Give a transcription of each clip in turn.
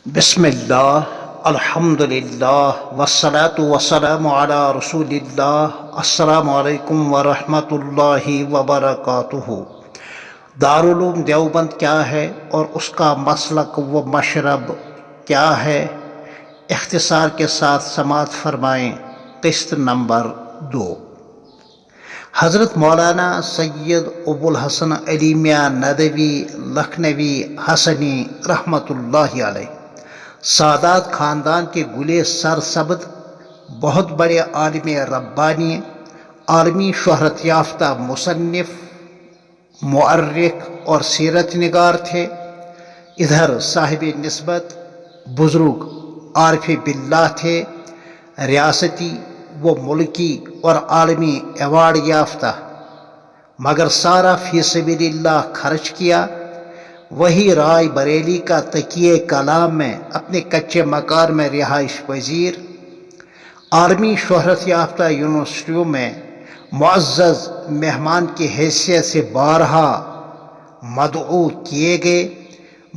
بسم اللہ الحمد للہ والصلاة والسلام علی رسول اللہ السلام علیکم ورحمۃ اللہ وبرکاتہ۔ دارالعلوم دیوبند کیا ہے اور اس کا مسلک و مشرب کیا ہے، اختصار کے ساتھ سماعت فرمائیں۔ قسط نمبر 2، حضرت مولانا سید ابو الحسن علی میاں ندوی لکھنوی حسنی رحمۃ اللہ علیہ سادات خاندان کے گلے سرسبد بہت بڑے عالم ربانی، عالمی شہرت یافتہ مصنف، مؤرخ اور سیرت نگار تھے۔ ادھر صاحب نسبت بزرگ عارف باللہ تھے، ریاستی و ملکی اور عالمی ایوارڈ یافتہ، مگر سارا فی سبیل اللہ خرچ کیا۔ وہی رائے بریلی کا تکیہ کلام میں اپنے کچے مکان میں رہائش پذیر، عالمی شہرت یافتہ یونیورسٹیوں میں معزز مہمان کی حیثیت سے بارہا مدعو کیے گئے،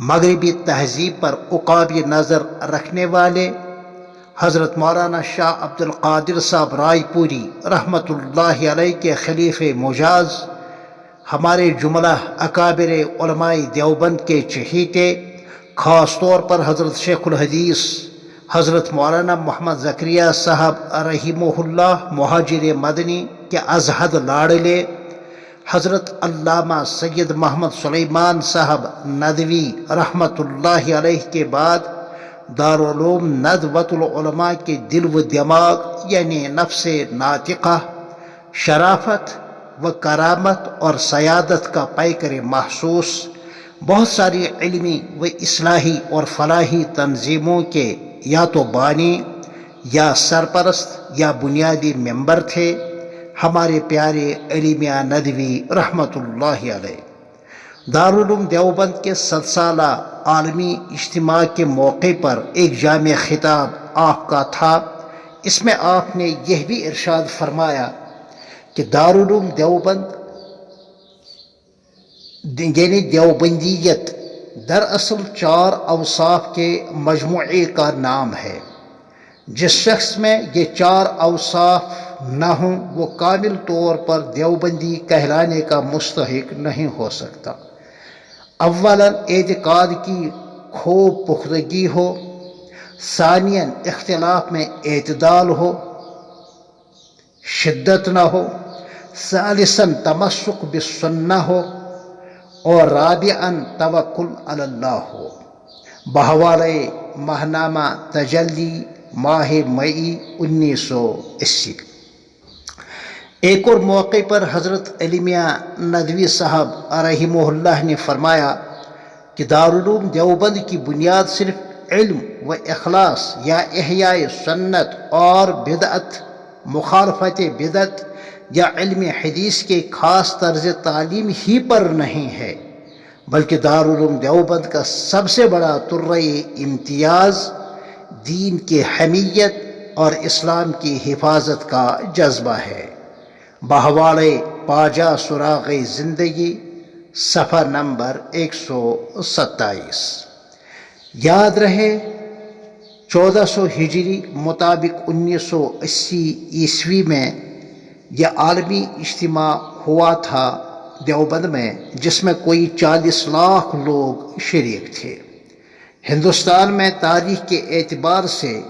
مغربی تہذیب پر عقابی نظر رکھنے والے حضرت مولانا شاہ عبد القادر صاحب رائے پوری رحمۃ اللہ علیہ کے خلیفہ مجاز، ہمارے جملہ اکابر علماء دیوبند کے چہیتے، خاص طور پر حضرت شیخ الحدیث حضرت مولانا محمد زکریا صاحب رحمہ اللہ مہاجر مدنی کے ازہد لاڑلے، حضرت علامہ سید محمد سلیمان صاحب ندوی رحمۃ اللہ علیہ کے بعد دارالعلوم ندوۃ العلماء کے دل و دماغ یعنی نفس ناطقہ، شرافت و کرامت اور سیادت کا پیکر محسوس، بہت ساری علمی و اصلاحی اور فلاحی تنظیموں کے یا تو بانی یا سرپرست یا بنیادی ممبر تھے ہمارے پیارے علی میاں ندوی رحمۃ اللہ علیہ۔ دارالعلوم دیوبند کے 100 سالہ عالمی اجتماع کے موقع پر ایک جامع خطاب آپ کا تھا۔ اس میں آپ نے یہ بھی ارشاد فرمایا کہ دارالعلوم دیوبند یعنی دیوبندیت دراصل 4 اوصاف کے مجموعے کا نام ہے۔ جس شخص میں یہ 4 اوصاف نہ ہوں وہ کامل طور پر دیوبندی کہلانے کا مستحق نہیں ہو سکتا۔ اولاً اعتقاد کی خوب پختگی ہو، ثانیاً اختلاف میں اعتدال ہو، شدت نہ ہو، ثالثاً تمسک بالسنہ ہو، اور رابعاً توکل علی اللہ ہو۔ بحوالہ ماہنامہ تجلی ماہ مئی 1980۔ ایک اور موقع پر حضرت علی میاں ندوی صاحب رحمہ اللہ نے فرمایا کہ دارالعلوم دیوبند کی بنیاد صرف علم و اخلاص یا احیاء سنت اور بدعت، مخالفت بدعت یا علم حدیث کے خاص طرز تعلیم ہی پر نہیں ہے، بلکہ دارالعلوم دیوبند کا سب سے بڑا ترہ امتیاز دین کی حمیت اور اسلام کی حفاظت کا جذبہ ہے۔ بحوالہ پاجا سراغ زندگی، صفحہ نمبر 127۔ یاد رہے 1400 ہجری مطابق 1980 عیسوی میں یہ عالمی اجتماع ہوا تھا دیوبند میں، جس میں کوئی 40 لاکھ لوگ شریک تھے۔ ہندوستان میں تاریخ کے اعتبار سے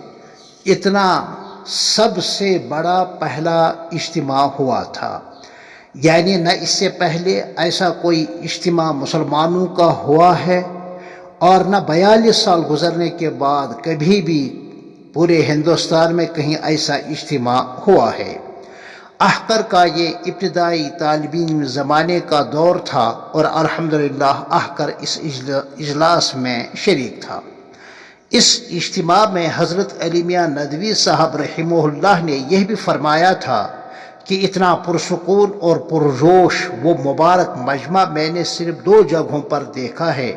اتنا سب سے بڑا پہلا اجتماع ہوا تھا، یعنی نہ اس سے پہلے ایسا کوئی اجتماع مسلمانوں کا ہوا ہے اور نہ 42 سال گزرنے کے بعد کبھی بھی پورے ہندوستان میں کہیں ایسا اجتماع ہوا ہے۔ احقر کا یہ ابتدائی طالبین زمانے کا دور تھا اور الحمدللہ احقر اس اجلاس میں شریک تھا۔ اس اجتماع میں حضرت علی میاں ندوی صاحب رحمہ اللہ نے یہ بھی فرمایا تھا کہ اتنا پرسکون اور پرجوش وہ مبارک مجمع میں نے صرف 2 جگہوں پر دیکھا ہے،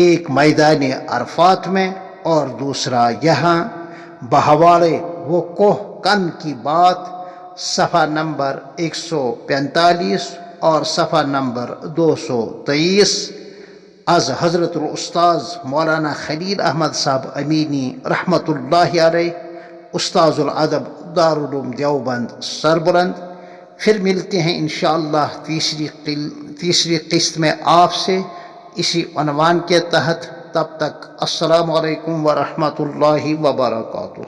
ایک میدان عرفات میں اور دوسرا یہاں۔ بحوالہ وہ کوہ کن کی بات، صفحہ نمبر 145 اور صفحہ نمبر 223، از حضرت الاستاذ مولانا خلیل احمد صاحب امینی رحمۃ اللہ علیہ، استاذ الادب دارالعلوم دیوبند سربلند۔ پھر ملتے ہیں انشاءاللہ تیسری قسط میں آپ سے اسی عنوان کے تحت۔ تب تک السلام علیکم ورحمۃ اللہ وبرکاتہ۔